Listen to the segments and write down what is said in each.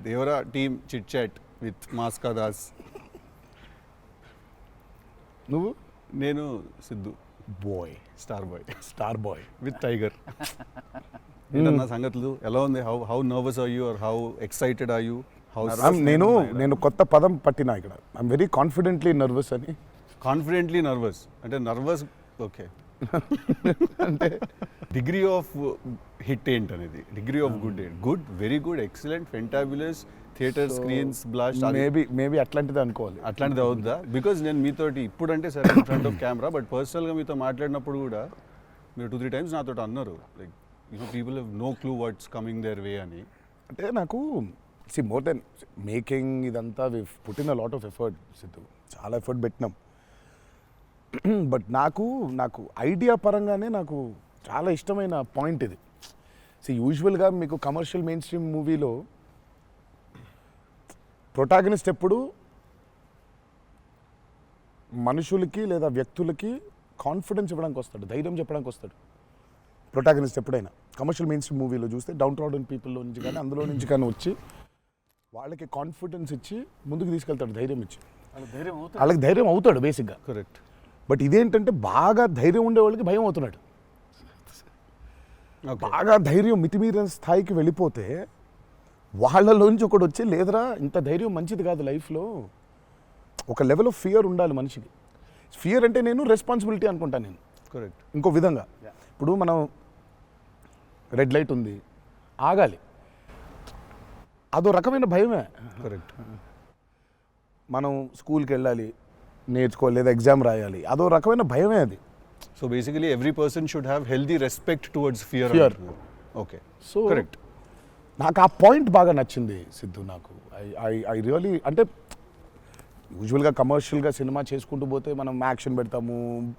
Devara team chit chat with Maska Das. నువ్వు? నేను Siddhu boy, star boy boy with Tiger. ఏంటన్నా సంగతులు ఎలా ఉంది? How nervous are you or how excited are you? నేను కొత్త పదం పట్టినా ఇక్కడ. ఐఎమ్ వెరీ కాన్ఫిడెంట్లీ నర్వస్ అని. కాన్ఫిడెంట్లీ నర్వస్ అంటే నర్వస్ ఓకే. అంటే డిగ్రీ ఆఫ్ హిట్ ఏంటనేది, డిగ్రీ ఆఫ్ గుడ్ ఏంటి? Good, very good, excellent, fantabulous, theatre screens blast, maybe అట్లాంటిది అనుకోవాలి. అట్లాంటిది అవుద్దా? బికాజ్ నేను మీతోటి ఇప్పుడంటే సరే in front of camera, but పర్సనల్గా మీతో మాట్లాడినప్పుడు కూడా మీరు 2-3 times నాతో అన్నారు like people have no clue what's coming their way అని. అంటే నాకు మోర్ దెన్ మేకింగ్ ఇదంతా we put in a lot of effort Siddhu, చాలా ఎఫర్ట్ పెట్టినాం. బట్ నాకు ఐడియా పరంగానే నాకు చాలా ఇష్టమైన పాయింట్ ఇది. యూజువల్గా మీకు కమర్షియల్ మెయిన్ స్ట్రీమ్ మూవీలో ప్రొటాగనిస్ట్ ఎప్పుడు మనుషులకి లేదా వ్యక్తులకి కాన్ఫిడెన్స్ ఇవ్వడానికి వస్తాడు, ధైర్యం చెప్పడానికి వస్తాడు ప్రొటాగనిస్ట్ ఎప్పుడైనా. కమర్షియల్ మెయిన్ స్ట్రీమ్ మూవీలో చూస్తే డౌన్ ట్రాడన్ పీపుల్లో నుంచి కానీ అందులో నుంచి కానీ వచ్చి వాళ్ళకి కాన్ఫిడెన్స్ ఇచ్చి ముందుకు తీసుకెళ్తాడు, ధైర్యం ఇచ్చి. వాళ్ళకి ధైర్యం అవుతాడు బేసిక్గా. కరెక్ట్. బట్ ఇదేంటంటే బాగా ధైర్యం ఉండే వాళ్ళకి భయం అవుతున్నాడు. బాగా ధైర్యం మితిమీరిన స్థాయికి వెళ్ళిపోతే వాళ్ళలోంచి ఒకడు వచ్చి లేదరా ఇంత ధైర్యం మంచిది కాదు లైఫ్లో, ఒక లెవెల్ ఆఫ్ ఫియర్ ఉండాలి మనిషికి. ఫియర్ అంటే నేను రెస్పాన్సిబిలిటీ అనుకుంటాను నేను. కరెక్ట్. ఇంకో విధంగా ఇప్పుడు మనం రెడ్ లైట్ ఉంది, ఆగాలి, అదో రకమైన భయమే. కరెక్ట్. మనం స్కూల్కి వెళ్ళాలి, నేర్చుకోవాలి, లేదా ఎగ్జామ్ రాయాలి, అదో రకమైన భయమే అది. So basically every person should have healthy respect towards fear. Okay. So correct. నాకు ఆ పాయింట్ బాగా నచ్చింది సిద్ధు. నాకు ఐ రియలీ, అంటే యూజువల్గా కమర్షియల్గా సినిమా చేసుకుంటూ పోతే మనం యాక్షన్ పెడతాము,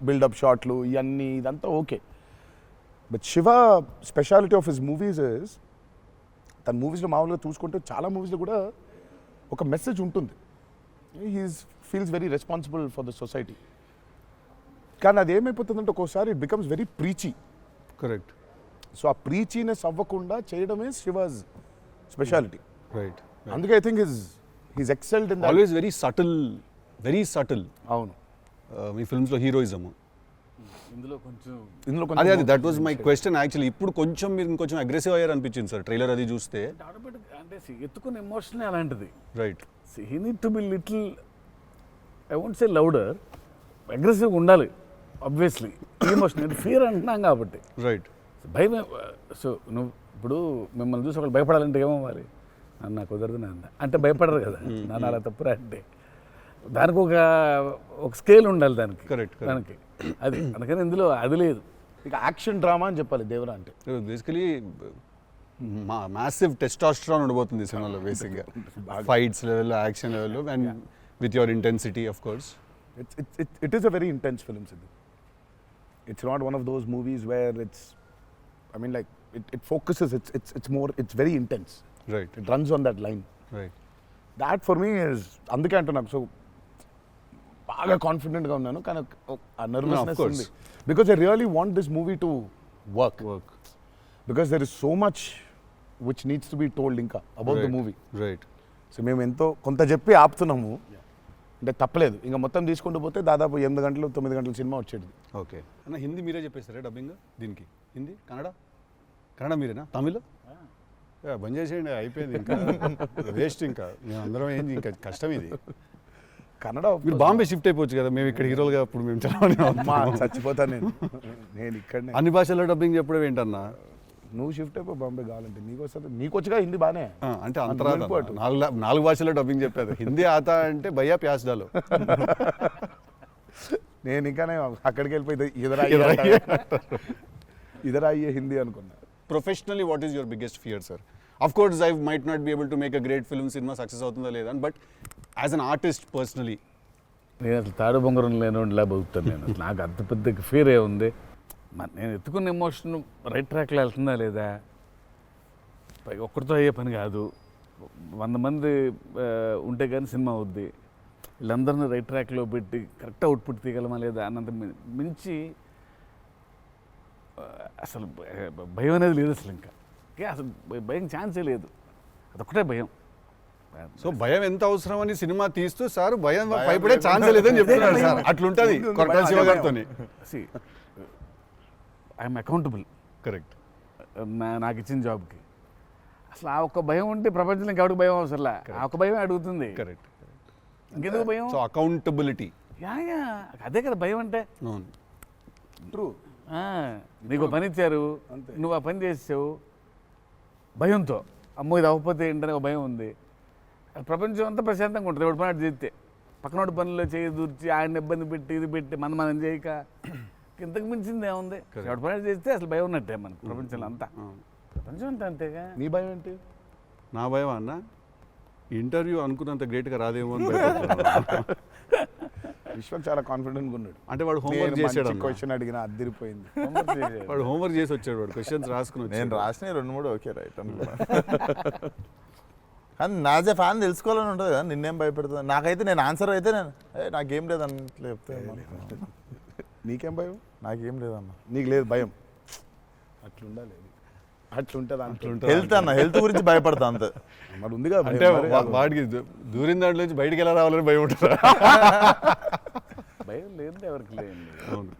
బిల్డప్ షాట్లు, ఇవన్నీ ఇదంతా okay. But Shiva speciality of his movies is, తన మూవీస్లో మామూలుగా చూసుకుంటే చాలా మూవీస్లో కూడా ఒక మెసేజ్ ఉంటుంది. Feels very responsible for the society. కానీ అది ఏమైపోతుందంటే ఒక్కోసారి it becomes very preachy. Correct. So ఆ ప్రీచీనెస్ అవ్వకుండా చేయడమే శివాజ్ స్పెషాలిటీ. రైట్. అందుకే I think he's excelled in always very subtle. అవును. మీ ఫిల్మ్స్లో హీరోయిజము ఇందులో అదే that was my question actually. ఇప్పుడు కొంచెం మీరు ఇంకొంచెం అగ్రెసివ్ అయ్యారు అనిపించింది సార్ ట్రైలర్ అది చూస్తే. అంటే ఎత్తుకున్న ఎమోషన్ అలాంటిది. Right. He need to be little, I won't say louder, అగ్రెసివ్గా ఉండాలి ఆబ్వియస్లీ. ఎమోషన్ అంటే ఫియర్ అంటున్నాం కాబట్టి. రైట్. భయమే. సో నువ్వు ఇప్పుడు మిమ్మల్ని చూసి ఒకళ్ళు భయపడాలంటే ఏమవ్వాలి? నాకు కుదరదు నాన్న అంటే భయపడరు కదా, నాన్న అలా తప్పురా అంటే. దానికి ఒక స్కేల్ ఉండాలి దానికి. కరెక్ట్. దానికి అది అందుకని ఇందులో అది లేదు. ఇక యాక్షన్ డ్రామా అని చెప్పాలి దేవరా అంటే. బేసికలీ మ్యాసివ్ టెస్టాస్టెరాన్ ఉండబోతుంది సినిమాలో బేసిక్గా, ఫైట్స్ లెవెల్లో, యాక్షన్ లెవెల్లో, and with your intensity of course. It is a very intense film, Sidhu. It's not one of those movies where it's, I mean, like it focuses. It's very intense. Right. It runs on that line. Right. That for me is అందుకే అంటూ నాకు so బాగా కాన్ఫిడెంట్గా ఉన్నాను, కానీ ఆ nervousness ఉంది. Because I really want this movie to work. Because there is so much which needs to be told ఇంకా about the movie. Right. So మేము ఎంతో కొంత చెప్పి ఆపుతున్నాము అంటే తప్పలేదు. ఇంకా మొత్తం తీసుకుంటూ పోతే దాదాపు 8 గంటలు 9 గంటల సినిమా వచ్చేది. ఓకే అన్న, హిందీ మీరే చెప్పేస్తారా డబ్బింగ్ దీనికి? హిందీ, కన్నడ మీరేనా? తమిళ్ బంద్ చేసేయండి, అయిపోయింది ఇంకా వేస్ట్. ఇంకా మేము అందరం ఏంది, ఇంకా కష్టం ఇది. కన్నడ మీరు బాంబే షిఫ్ట్ అయిపోవచ్చు కదా, మేము ఇక్కడ హీరోలుగా అప్పుడు మేము చచ్చిపోతాను నేను ఇక్కడనే. అన్ని భాషల్లో డబ్బింగ్ చెప్పడం ఏంటన్నా? నువ్వు షిఫ్ట్ అయిపో బాంబే కావాలంటే, నీకు వచ్చగా హిందీ బానే అంటే అంతరా 4 భాషల్లో డబ్బింగ్ చెప్పారు. హిందీ ఆతా అంటే భయ్యా ప్యాస్ డాలో. నేను ఇంకానే అక్కడికి వెళ్ళిపోయి ఇదరా అయ్యే హిందీ అనుకున్నా. Professionally what is your biggest fear sir? Of course I might not be able to make a great film, cinema success అవుతుందా లేదా, but as an artist personally. నేను అసలు తాడు బొంగరం లేనిలా బతుకుతాను నేను. అసలు నాకు అంత పెద్ద ఫియర్ ఏ ఉంది. నేను ఎత్తుకున్న ఎమోషన్ రైట్ ట్రాక్లో వెళ్తుందా లేదా, పైగా ఒక్కరితో అయ్యే పని కాదు. 100 మంది ఉంటే కానీ సినిమా అవుద్ది. వీళ్ళందరినీ రైట్ ట్రాక్లో పెట్టి కరెక్ట్ అవుట్పుట్ తీయగలమా లేదా అన్నంత మించి అసలు భయం అనేది లేదు అసలు. ఇంకా అసలు భయం ఛాన్సే లేదు. అదొకటే భయం. సో భయం ఎంత అవసరం అని సినిమా తీస్తూ సార్ భయం భయపడే ఛాన్స్ లేదని చెప్తున్నారు సార్. అట్లుంటది కొరటాల శివ గారితో. I'm accountable correct. నాకు ఇచ్చిన జాబ్కి. అసలు ఆ ఒక్క భయం ఉంటే ప్రపంచంలో ఇంకెవరికి భయం అవసరంలా. ఆ ఒక్క భయం అడుగుతుంది. కరెక్ట్. ఇంకెందుకు భయం? So accountability. యా అదే కదా భయం అంటే. అవును. ట్రూ. నీకు పని ఇచ్చారు, నువ్వు ఆ పని చేసావు భయంతో. అమ్మో ఇది అవ్వకపోతే ఏంటనే ఒక భయం ఉంది. ప్రపంచం అంతా ప్రశాంతంగా ఉంటుంది ఎవడి పని అటు చేస్తే. పక్కనోడి పనుల్లో చేయి దూర్చి ఆయన ఇబ్బంది పెట్టి ఇది పెట్టి మనం చేయక ఇంతకు మించింది ఏముంది? ఎవడి పని అటు చేస్తే అసలు భయం ఉన్నట్టే మనకు ప్రపంచంలో అంతా. ప్రపంచం అంతా అంతేగా. నీ భయం ఏంటి? నా భయం అన్న ఇంటర్వ్యూ అనుకున్నంత గ్రేట్గా రాదేమో అని భయపడుతున్నాను. విశ్వం చాలా కాన్ఫిడెంట్గా ఉన్నాడు. అంటే వాడు హోంవర్క్ చేసాడు. క్వశ్చన్ అడిగిన అద్దరిపోయింది. వాడు హోంవర్క్ చేసి వచ్చాడు. వాడు క్వశ్చన్స్ రాసుకుని నేను రాసిన 2-3 ఓకే రైట్ అనుకున్నా. కానీ నాజే ఫ్యాన్ తెలుసుకోవాలని ఉంటుంది కదా, నిన్నేం భయపెడుతుంది. నాకైతే నేను ఆన్సర్ అయితే నేను నాకేం లేదు అన్నట్లు చెప్తే నీకేం భయం? నాకేం లేదన్న. నీకు లేదు భయం. అట్లుండాలి. అట్లుంటుంది. హెల్త్ అన్న, హెల్త్ గురించి భయపడతా అంతే. మరి ఉందిగా అంటే వాడికి దూరిన దాంట్లో నుంచి బయటికి ఎలా రావాలని భయం ఉంటుంది. భయం లేదు ఎవరికి లేదండి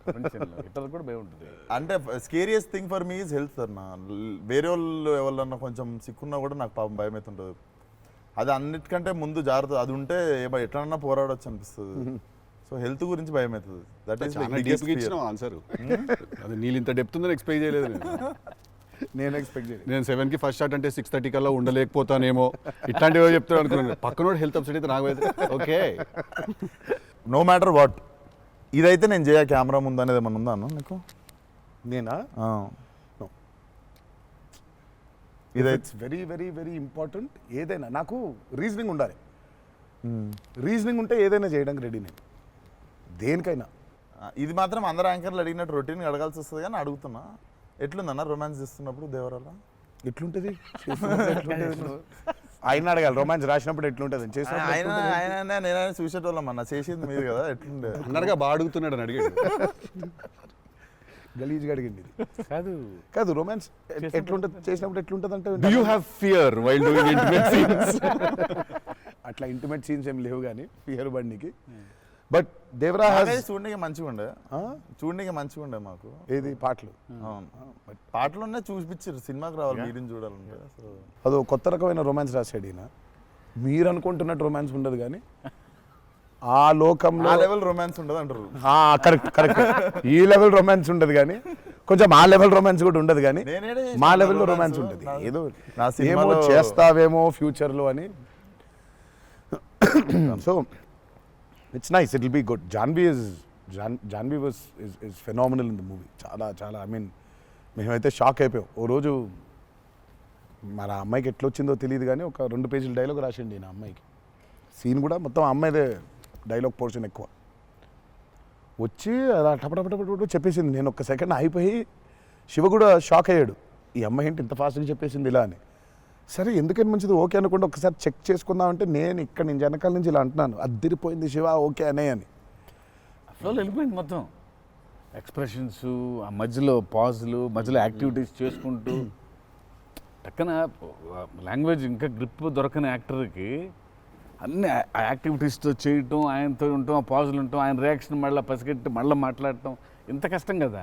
ప్రపంచంలో. ఇతరులకు కూడా భయం ఉంటుంది. అంటే scariest thing for me is health అన్న. వేరే వాళ్ళు ఎవరన్నా కొంచెం సిక్కున్నా కూడా నాకు పాపం భయం అవుతుంటుంది. అది అన్నిటికంటే ముందు జాగ్రత్త. అది ఉంటే ఎట్లన్నా పోరాడొచ్చు అనిపిస్తుంది. సో హెల్త్ గురించి భయం అవుతుంది. That is answer. అది నీళ్ళు ఇంత డెప్త్ ఉందని ఎక్స్పెక్ట్ చేయలేదు నేను ఎక్స్పెక్ట్ చేయలేదు. నేను 7కి ఫస్ట్ షాట్ అంటే 6:30 కల్లా ఉండలేకపోతానేమో ఇట్లాంటివో చెప్తాను అనుకున్నాను. పక్కనోడు హెల్త్ అప్సెట్ అయితే నాకు ఓకే. నో మ్యాటర్ వాట్ ఇదైతే నేను చేయ కెమెరా ముందు అనేది ఏమన్నా ఉందా అన్న నీకు? నేనా? ఇదైతే వెరీ వెరీ వెరీ ఇంపార్టెంట్. ఏదైనా నాకు రీజనింగ్ ఉండాలి. రీజనింగ్ ఉంటే ఏదైనా చేయడానికి రెడీ నేను, దేనికైనా. ఇది మాత్రం అందరు యాంకర్లు అడిగినట్టు రొటీన్ అడగాల్సి వస్తుంది. కానీ అడుగుతున్నా, ఎట్లుందన్న రొమాన్స్ చేస్తున్నప్పుడు దేవరాల? ఎట్లుంటుంది? ఆయన అడగాలి. రొమాన్స్ రాసినప్పుడు ఎట్లుంటుంది? ఆయన నేనైనా చూసేటోళ్ళం అన్న, చేసింది మీరు కదా, ఎట్లుండే అన్నగా బాగా అడుగుతున్నాడు అని అడిగాడు. గలీజ్గా అడిగింది. కాదు కాదు రొమాన్స్ ఎట్లుంటుంది చేసినప్పుడు ఎట్లుంటుంది అంటే Do you have fear while doing intimate scenes? అట్లా ఇంటిమేట్ సీన్స్ ఏం లేవు కానీ ఫియర్ బండికి. బట్ దేవరా చూడడానికి మంచిగా ఉండే మాకు. ఏది పాటలు? అవును, పాటలున్నా చూపించారు. సినిమాకి రావాలి మీరిని చూడాలంటే. అదో కొత్త రకమైన రొమాన్స్ రాశాడు ఈయన. మీరు అనుకుంటున్నట్టు రొమాన్స్ ఉండదు కానీ ఆ లోకంలో లెవెల్ రొమాన్స్ ఉండదు అంటారు. Correct correct. ఈ లెవెల్ రొమాన్స్ ఉండదు కానీ కొంచెం ఆ లెవెల్ రొమాన్స్ కూడా ఉండదు కానీ మా లెవెల్లో రొమాన్స్ ఉంటుంది. ఏదో ఏమో చేస్తావేమో ఫ్యూచర్లో అని. So it's nice, it will be good. Janhvi was is phenomenal in the movie. చాలా చాలా ఐ మీన్ మేమైతే షాక్ అయిపోయాం. ఓ రోజు మరి ఆ అమ్మాయికి ఎట్లా వచ్చిందో తెలియదు కానీ ఒక 2 పేజీల డైలాగ్ రాసిండి నా అమ్మాయికి. సీన్ కూడా మొత్తం అమ్మాయిదే డైలాగ్ పోర్షన్ ఎక్కువ. వచ్చి అలా టపటపటపట చెప్పేసింది. నేను ఒక్క సెకండ్ అయిపోయి శివ కూడా షాక్ అయ్యాడు. ఈ అమ్మాయి ఏంటి ఇంత ఫాస్ట్గా చెప్పేసింది ఇలా అని. సరే ఎందుకని మంచిది ఓకే అనుకుంటే ఒకసారి చెక్ చేసుకుందామంటే నేను ఇక్కడ నుంచి వెనకాల నుంచి ఇలా అంటున్నాను, అద్దిరిపోయింది శివ ఓకే అనే అని. ఫ్లోలో వెళ్ళిపోయింది మొత్తం. ఎక్స్ప్రెషన్స్, ఆ మధ్యలో పాజులు, మధ్యలో యాక్టివిటీస్ చేసుకుంటూ టక్కన లాంగ్వేజ్ ఇంకా గ్రిప్ దొరకని యాక్టర్కి అన్ని ఆ యాక్టివిటీస్తో చేయటం, ఆయనతో ఉండటం, ఆ పాజులు ఉండటం, ఆయన రియాక్షన్ మళ్ళీ పసిగట్టి మళ్ళీ మాట్లాడటం ఇంత కష్టం కదా.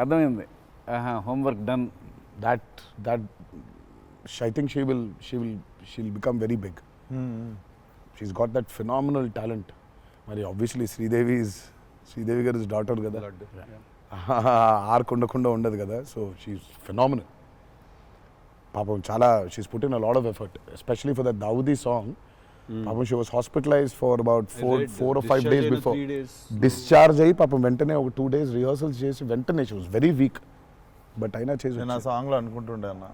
అర్థమైంది. Homework done. That I think she'll become very big. She's got that phenomenal talent. మరి obviously శ్రీదేవి గారి డాటర్ కదా, ఆర్క్ ఉండకుండా ఉండదు కదా. So she's phenomenal. పాపం చాలా she's put in a lot of effort, especially for that Daavudi song. పాపం she was hospitalised for about 4 or 5 days before. Discharge అయ్యి పాపం వెంటనే ఒక 2 days రిహర్సల్స్ చేసి వెంటనే she was very weak. But అయినా చేసి నేను ఆ సాంగ్లో అనుకుంటుండే అన్న,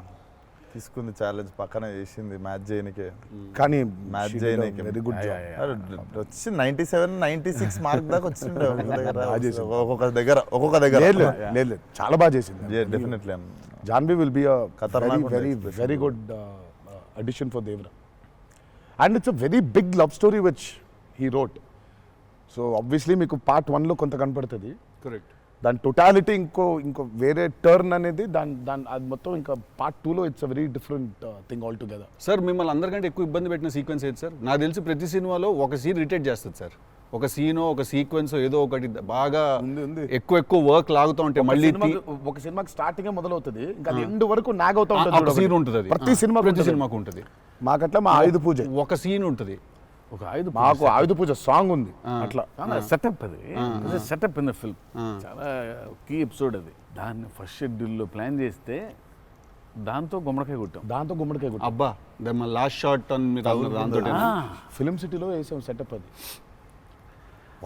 తీసుకుంది ఛాలెంజ్, పక్కన చేసింది మ్యాచ్ చేయనికే. కానీ మ్యాచ్ చేయనికే వెరీ గుడ్ జాబ్. వచ్చి 97, 96 మార్క్ దాకా వచ్చిండే ఒక్కొక్క దగ్గర. లేదు చాలా బాగా చేసింది. డెఫినెట్లీ జాన్వీ విల్ బి ఖతర్నాక్ very good addition for Devara. And it's a very big love story which he wrote. So obviously మీకు పార్ట్ 1లో కొంత కనపడుతుంది. కరెక్ట్. దాని టోటాలిటీ ఇంకో వేరే టర్న్ అనేది దాని అది మొత్తం ఇంకా పార్ట్ 2లో it's a very different thing all together. Sir మిమ్మల్ని అందరికంటే ఎక్కువ ఇబ్బంది పెట్టిన సీక్వెన్స్ ఏది సార్? నాకు తెలిసి ప్రతి సినిమాలో ఒక సీన్ రిటేట్ చేస్తుంది సార్. ఒక సీనో ఒక సీక్వెన్స్ ఏదో ఒకటి బాగా ఉంది. ఎక్కువ వర్క్ లాగుతూ ఉంటే మళ్ళీ ఒక సినిమాకి స్టార్టింగ్ మొదలవుతుంది ఇంకా అది ఎండ్ వరకు నాగ్ అవుతా ఉంటుంది. ఒక సీన్ ఉంటుంది అది. ప్రతి సినిమాకు ఉంటుంది. మాకట్లా మా ఆయుధ పూజ ఒక సీన్ ఉంటుంది. ఒక ఆయుధ మాకు ఆయుధ పూజ సాంగ్ ఉంది అట్లా సెటప్ అది సెటప్ ఇన్ ద ఫిల్మ్ చాలా కీ ఎపిసోడ్ అది. దాన్ని ఫస్ట్ షెడ్యూల్లో ప్లాన్ చేస్తే దాంతో గుమ్మడికాయ కొట్టాం. అబ్బా లాస్ట్ షాట్ దాంతో ఫిలిం సిటీలో వేసాం సెటప్. అది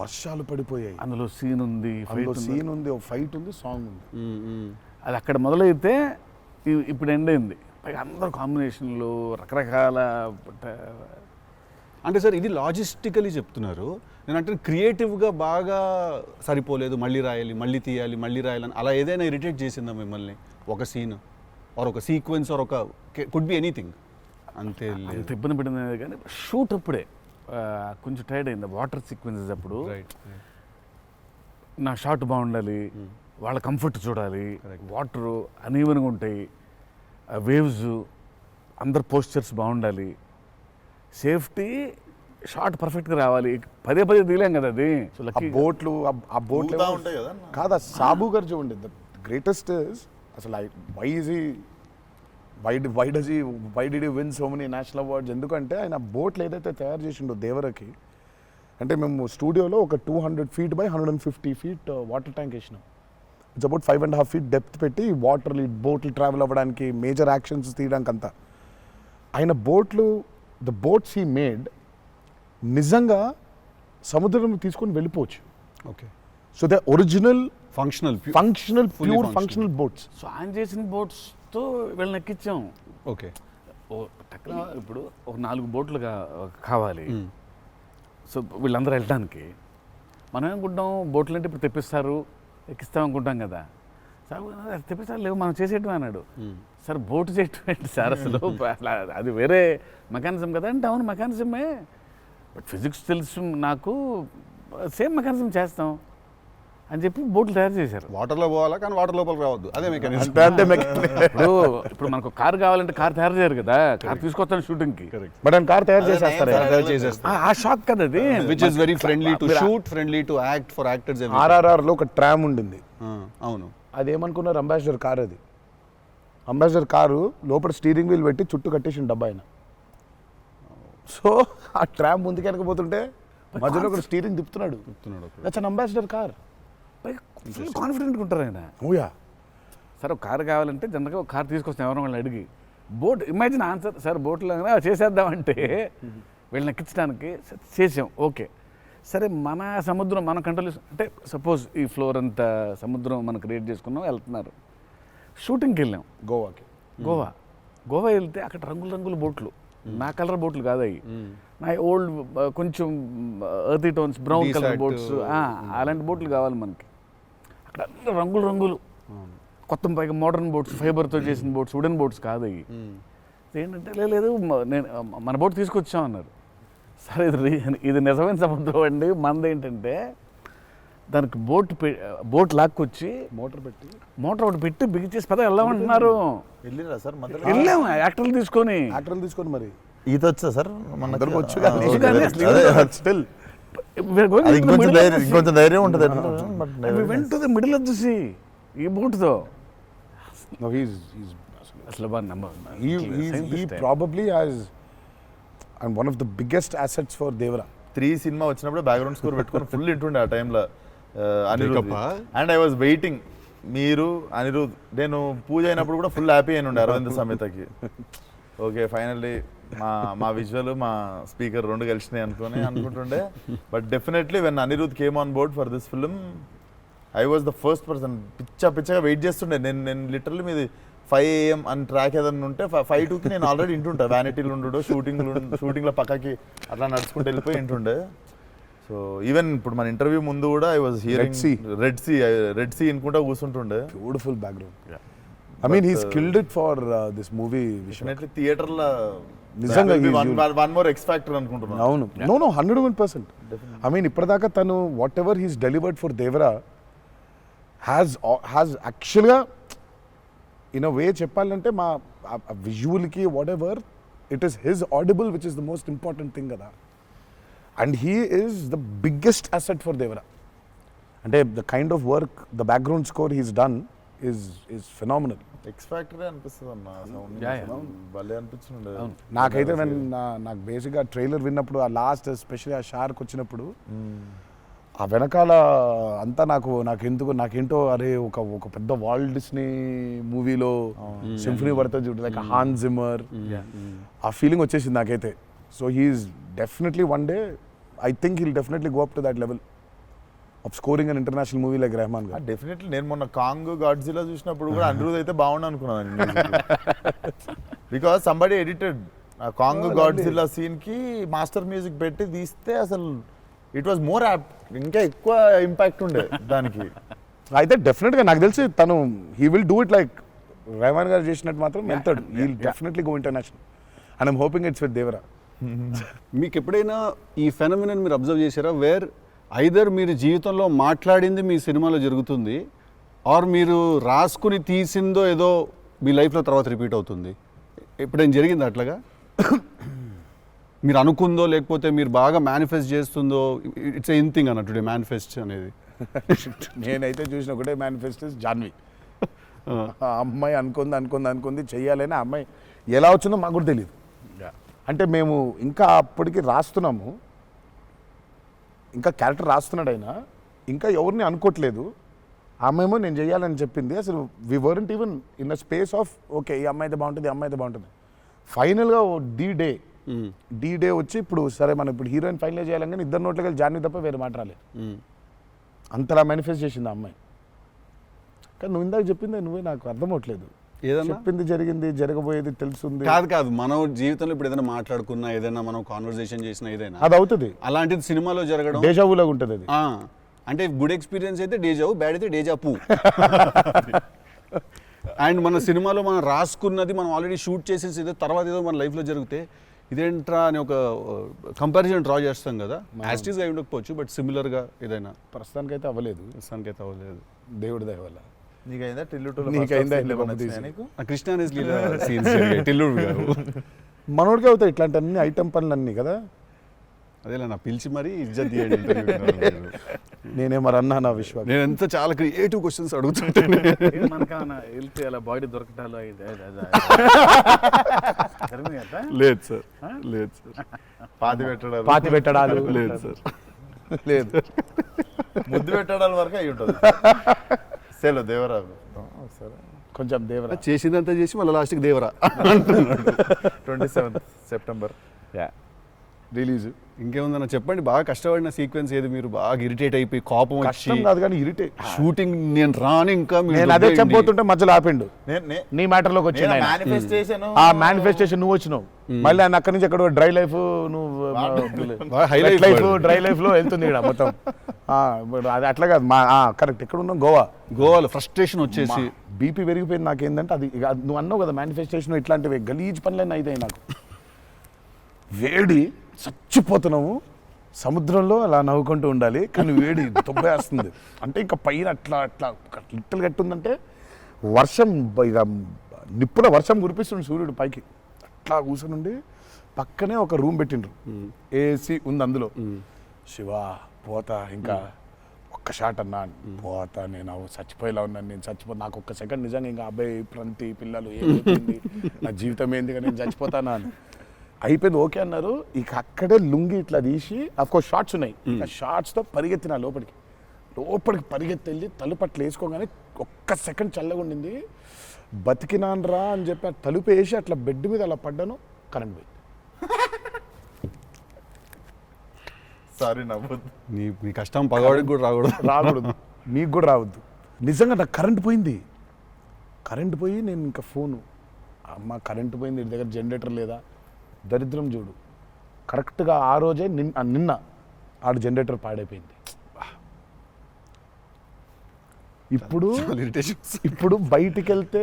వర్షాలు పడిపోయాయి, అందులో సీన్ ఉంది, సీన్ ఉంది, ఫైట్ ఉంది, సాంగ్ ఉంది. అది అక్కడ మొదలైతే ఇప్పుడు ఎండ్ అయింది. పైగా అందరు కాంబినేషన్లు రకరకాల. అంటే సార్ ఇది లాజిస్టికలీ చెప్తున్నారు, నేను అంటే క్రియేటివ్గా బాగా సరిపోలేదు, మళ్ళీ రాయాలి, మళ్ళీ తీయాలి, మళ్ళీ రాయాలని అలా ఏదైనా ఇరిటేట్ చేసిందా మిమ్మల్ని? ఒక సీన్ ఆర్ ఒక సీక్వెన్స్ ఆర్ ఒక కుడ్ బి ఎనీథింగ్ అంతే? అంత ఇబ్బంది పడింది కానీ షూట్ అప్పుడే కొంచెం టైర్డ్ అయింది. వాటర్ సీక్వెన్సెస్ అప్పుడు నా షాట్ బాగుండాలి, వాళ్ళ కంఫర్ట్ చూడాలి, వాటరు అనీవెన్గా ఉంటాయి, వేవ్స్, అందరు పోస్చర్స్ బాగుండాలి, సేఫ్టీ షాట్ పర్ఫెక్ట్గా రావాలి. పదే తీయలేం కదా అది. సో బోట్లు ఉంటాయి కదా కాదా సాబు గారు చూడండి, ద గ్రేటెస్ట్ ఇస్ అసలు why did you win so many national awards? ఎందుకంటే ఆయన బోట్లు ఏదైతే తయారు చేసిండో దేవరకి, అంటే మేము స్టూడియోలో ఒక 200 feet by 150 feet water tank వేసినాం. ఇట్స్ అబౌట్ 5.5 feet డెప్త్ పెట్టి బోట్లు ట్రావెల్ అవ్వడానికి, మేజర్ యాక్షన్స్ తీయడానికి అంతా. ఆయన ద బోట్స్ హీ మేడ్ నిజంగా సముద్రం తీసుకొని వెళ్ళిపోవచ్చు. Okay. So the original functional boats. So ఆయన చేసిన బోట్స్తో వీళ్ళని ఎక్కించాం. ఓకే. టక్కున ఇప్పుడు ఒక 4 బోట్లు కావాలి. సో వీళ్ళందరూ వెళ్ళడానికి మనం ఏమనుకుంటాం, బోట్లు అంటే ఇప్పుడు తెప్పిస్తారు, ఎక్కిస్తాం అనుకుంటాం కదా. సార్ తెప్పిస్తారు లేవు, మనం చేసేయటం అన్నాడు. సార్ బోటు చేయటం ఏంటి సార్ అసలు? అది వేరే మెకానిజం కదా అంటే, అవును మెకానిజమే, బట్ ఫిజిక్స్ తెలుసు నాకు, సేమ్ మెకానిజం చేస్తాం అని చెప్పి బోట్లు తయారు చేశారు. వాటర్లో పోవాలా కానీ వాటర్ లోపలికి రావద్దు, అదే మెకానిజం. ఇప్పుడు మనకు కార్ కావాలంటే కార్ తయారు చేయరు కదా, కార్ తీసుకొస్తాను షూటింగ్కి, బట్ ఆయన కార్ తయారు చేసేస్తారు. ఆ షాక్ కదా అది. Which is very friendly to shoot, friendly to act for actors. RRR లో ఒక ట్రామ్ ఉండింది. అవును. అదేమనుకున్నారు, అంబాసిడర్ కార్. అది అంబాసిడర్ కారు లోపల స్టీరింగ్ వీల్ పెట్టి చుట్టూ కట్టేసిన డబ్బా ఆయన. సో ఆ ట్రామ్ ముందుకు వెనకపోతుంటే మధ్యలో ఒక స్టీరింగ్ తిప్పుతున్నాడు. That's an Ambassador car. Full కాన్ఫిడెంట్గా ఉంటారు ఆయన. ఓయా సార్ ఒక కార్ కావాలంటే జనరల్గా ఒక కార్ తీసుకొస్తాం ఎవరో వాళ్ళని అడిగి. బోట్ ఇమాజిన్ ఆన్సర్, సార్ బోట్లో చేసేద్దామంటే వీళ్ళని ఎక్కించడానికి చేసాం. ఓకే సరే, మన సముద్రం మనం కంట్రోల్ అంటే సపోజ్ ఈ ఫ్లోర్ అంతా సముద్రం మనం క్రియేట్ చేసుకున్నాం, వెళ్తున్నారు. షూటింగ్కి వెళ్ళాం గోవా వెళ్తే అక్కడ రంగుల బోట్లు, నా కలర్ బోట్లు కాదు అవి, నా ఓల్డ్ కొంచెం ఎర్తీ టోన్స్, బ్రౌన్ కలర్ బోట్స్, అలాంటి బోట్లు కావాలి మనకి. అక్కడ అన్ని రంగులు కొత్త, పైగా మోడర్న్ బోట్స్, ఫైబర్తో చేసిన బోట్స్, వుడెన్ బోట్స్ కాదు అవి. ఏంటంటే లేదు నేను మన బోట్ తీసుకొచ్చాం అన్నారు. సరే ఇది నిజమైన సముద్రం అండి, మనదేంటంటే దానికి బోట్ లాక్కొచ్చి మోటార్ ఒకటి పెట్టి బిగించేసి పద వెళ్దామంటున్నారు. వెళ్ళాము యాక్టర్లు తీసుకొని మరి ఈత వచ్చా సార్? కొంచెం ధైర్యం ఉంటుంది. వెంట మిడిల్ ఆఫ్ ది సీ ఈ బోట్తో అసలు probably has and one of the biggest assets for Devara. 3 cinema వచ్చినప్పుడు బ్యాక్గ్రౌండ్ స్కోర్ పెట్టుకొని ఫుల్ ఇంటుండే ఆ టైంలో Anirudh. And I was waiting, మీరు అనిరుద్ నేను పూజ అయినప్పుడు కూడా ఫుల్ హ్యాపీ అయిన ఉండే అరవింద్ సమేతకి. ఓకే ఫైనల్లీ మా విజువల్ మా స్పీకర్ 2 కలిసినాయి అనుకుంటుండే. But definitely when Anirudh came on board for this film I was the first person. పిచ్చగా వెయిట్ చేస్తుండే. నేను లిటరల్లీ మీది 5 AM అని ట్రాక్ ఏదన్నా ఉంటే 5:02కి నేను ఆల్రెడీ ఇంటుంటా. వ్యానిటీలు ఉండు, షూటింగ్లో పక్కకి అట్లా నడుచుకుంటూ వెళ్ళిపోయి ఇంటుండే. సో ఈవెన్ ఇప్పుడు మన ఇంటర్వ్యూ ముందు కూడా I was hearing Red Sea అనుకుంటా కూర్చుంటుండే. Beautiful background. I mean he skilled it for this movie. Definitely థియేటర్లో నిజంగా వన్ మోర్ ఎక్స్ ఫ్యాక్టర్ అనుకుంటున్నాను. అవును, నో 101%. ఐ మీన్ ఇప్పటిదాకా తను whatever he's delivered for Devara has యాక్చువల్గా ఇన్ అ వే చెప్పాలంటే మా విజువల్కి whatever it is his audible which is the most important thing కదా. And he is the biggest asset for Devara. అంటే the kind of work the background score he's done is phenomenal. X factory అనిపిస్తుంది అన్న sound Yeah, yeah. భలే అనిపించింది. నాకైతే నాకు బేసిక్గా trailer విన్నప్పుడు ఆ లాస్ట్ ఎస్పెషల్లీ ఆ షార్క్ వచ్చినప్పుడు ఆ వెనకాల అంతా నాకేంటో అరే ఒక పెద్ద వాల్ట్ డిస్నీ మూవీలో సింఫనీ పడుతుంది చూడు లైక్ హాన్ జిమ్మర్, ఆ ఫీలింగ్ వచ్చేసింది నాకైతే. So he's definitely one day I think he'll definitely go up to that level of scoring an international movie like Rahman garu. Definitely నేను మొన్న కాంగ్ గాడ్జిలా చూసినప్పుడు కూడా అనిరుద్ అయితే బాగుండు అనుకున్నాను, బికాస్ సంబడి ఎడిటెడ్ ఆ కాంగ్ గాడ్జిలా సీన్ కి మాస్టర్ మ్యూజిక్ పెట్టి తీస్తే అసలు ఇట్ వాజ్ మోర్ యాప్ట్, ఇంకా ఎక్కువ ఇంపాక్ట్ ఉండే దానికి. అయితే డెఫినెట్గా నాకు తెలిసి తను he will do it like Rahman garu చేసినట్టు మాత్రం వెళ్తాడు. He will definitely go international and I'm hoping it's with Devara. మీకు ఎప్పుడైనా ఈ ఫెనమినన్ మీరు అబ్జర్వ్ చేశారా, వేర్ ఐదర్ మీరు జీవితంలో మాట్లాడింది మీ సినిమాలో జరుగుతుంది, ఆర్ మీరు రాసుకుని తీసిందో ఏదో మీ లైఫ్లో తర్వాత రిపీట్ అవుతుంది? ఎప్పుడైనా జరిగింది అట్లాగా? మీరు అనుకుందో లేకపోతే మీరు బాగా మేనిఫెస్ట్ చేస్తుందో? ఇట్స్ ఎన్ థింగ్ అన్నట్టు మేనిఫెస్ట్ అనేది. నేనైతే చూసిన ఒకటే మేనిఫెస్టోస్ జాన్వి. ఆ అమ్మాయి అనుకుంది చెయ్యాలని, ఆ అమ్మాయి ఎలా వచ్చిందో మాకు కూడా తెలియదు. అంటే మేము ఇంకా అప్పటికి రాస్తున్నాము, ఇంకా క్యారెక్టర్ రాస్తున్నాడు అయినా ఇంకా ఎవరిని అనుకోవట్లేదు. ఆ అమ్మాయేమో నేను చెయ్యాలని చెప్పింది. అసలు we weren't even in a space of okay ఈ అమ్మాయి అయితే బాగుంటుంది, ఈ అమ్మాయి అయితే బాగుంటుంది. ఫైనల్గా డి డే వచ్చి ఇప్పుడు సరే మనం ఇప్పుడు హీరోయిన్ ఫైనల్ చేయాలని, కానీ ఇద్దరు నోట్లకి వెళ్ళి జాన్వి తప్ప వేరే మాట రాలేదు. అంతలా మేనిఫెస్ట్ చేసింది ఆ అమ్మాయి. కానీ నువ్వు ఇందాక చెప్పింది నువ్వే నాకు అర్థం అవట్లేదు. ఏదన్నా చెప్పింది జరిగింది, జరగబోయేది తెలుస్తుంది. కాదు మనం జీవితంలో ఇప్పుడు ఏదైనా మాట్లాడుకున్నా, ఏదైనా మనం కాన్వర్సేషన్ చేసినా, ఏదైనా అది అవుతుంది, అలాంటిది సినిమాలో జరగడం డేజావులాగా ఉంటుంది అది. అంటే గుడ్ ఎక్స్పీరియన్స్ అయితే డేజావు, బ్యాడ్ అయితే డేజాపు. అండ్ మన సినిమాలో మనం రాసుకున్నది మనం ఆల్రెడీ షూట్ చేసేసి ఏదో తర్వాత ఏదో మన లైఫ్లో జరిగితే ఇదేంట్రా అని ఒక కంపారిజన్ డ్రా చేస్తాం కదా. యాస్టీస్గా అయి ఉండకపోవచ్చు, బట్ సిమిలర్గా ఏదైనా. ప్రస్తుతానికైతే అవ్వలేదు, ప్రస్తుతానికైతే అవ్వలేదు, దేవుడి దయ వల్ల. నీకైందా నీకైందా? కృష్ణ సీన్స్ టిల్లుడు గారు మనోడికి అవుతాయి ఇట్లాంటి అన్ని ఐటమ్ పనులు అన్నీ కదా. అదేలా నా పిలిచి మరీ ఇజ్జత్ తీయండి ఇంటర్వ్యూ. నేనే మరి అన్నా నా విశ్వాసం. నేను ఎంత చాలా క్రియేటివ్ క్వశ్చన్స్ అడుగుతుంటాను. మనకన్నా వెళ్తే అలా బాడీ దొరకటాలు లేదు సార్, లేదు సార్. పాతి పెట్టడాలు లేదు సార్, లేదు. ముద్దు పెట్టడాల వరకు అయి ఉంటుంది. సెలవు దేవరా సరే కొంచెం దేవరా చేసిందంతా చేసి మళ్ళీ లాస్ట్కి దేవరా 27 సెప్టెంబర్ రిలీజ్. ఇంకేముందన్న చెప్పండి. బాగా కష్టపడిన సీక్వెన్స్ ఏది? మీరు బాగా ఇరిటేట్ అయిపోయి కోపం వచ్చి కష్టం కాదు కానీ ఇరిటేట్. షూటింగ్ నేను రాను ఇంకా నేను అదే చెప్పబోతుంటే మధ్యలో ఆపిండు. నీ మ్యాటర్లోకి వచ్చింది ఆయన. మేనిఫెస్టేషన్ ఆ మేనిఫెస్టేషన్ నువ్వు వచ్చినావు, మళ్ళీ ఆయన అక్కడి నుంచి ఎక్కడ డ్రై లైఫ్, నువ్వు హైలైట్ లైఫ్ డ్రై లైఫ్ లో వెళ్తుంది ఇక్కడ మొత్తం. అది అట్లా కాదు మా కరెక్ట్. ఎక్కడ ఉన్నావు? గోవాలో ఫ్రస్ట్రేషన్ వచ్చేసి బీపీ పెరిగిపోయింది. నాకేందంటే అది నువ్వు అన్నావు కదా మేనిఫెస్టేషన్ ఇట్లాంటివి గలీజ్ పనులన్నీ అయితాయి నాకు. వేడి చచ్చిపోతున్నాము, సముద్రంలో అలా నవ్వుకుంటూ ఉండాలి, కానీ వేడి తొబ్బేస్తుంది. అంటే ఇంకా పైన అట్లా లిట్టలు కట్టుందంటే వర్షం, ఇక నిప్పుల వర్షం కురిపిస్తుంది సూర్యుడు పైకి. అట్లా కూర్చొని పక్కనే ఒక రూమ్ పెట్టిండ్రు, ఏసీ ఉంది అందులో. శివా పోతా, ఇంకా ఒక్క షాట్ అన్నా పోతా, నేను చచ్చిపోయేలా ఉన్నాను, నేను నాకు ఒక్క సెకండ్ నిజంగా ఇంకా అబ్బాయి ప్రంతి పిల్లలు ఏమైపోయింది, నా జీవితం ఏంది, నేను చచ్చిపోతానా అని అయిపోయింది. ఓకే అన్నారు. ఇక అక్కడే లుంగి ఇట్లా తీసి, అఫ్కోర్స్ షార్ట్స్ ఉన్నాయి, ఆ షార్ట్స్తో పరిగెత్తిన లోపలికి పరిగెత్తి వెళ్ళి తలుపు అట్లా వేసుకోగానే ఒక్క సెకండ్ చల్లగా ఉండింది. బతికినాన్రా అని చెప్పి ఆ తలుపు వేసి అట్లా బెడ్ మీద అలా పడ్డాను, కరెంట్ పోయింది. సారీ నవ్వద్దు, నీ కష్టం పగవాడికి కూడా రాకూడదు, మీకు కూడా రావద్దు. నిజంగా నాకు కరెంట్ పోయి నేను ఇంకా ఫోను, అమ్మ కరెంట్ పోయింది, ఇంటి దగ్గర జనరేటర్ లేదా, దరిద్రం చూడు. కరెక్ట్గా ఆ రోజే నిన్న ఆడు జనరేటర్ పాడైపోయింది. ఇప్పుడు బయటికి వెళ్తే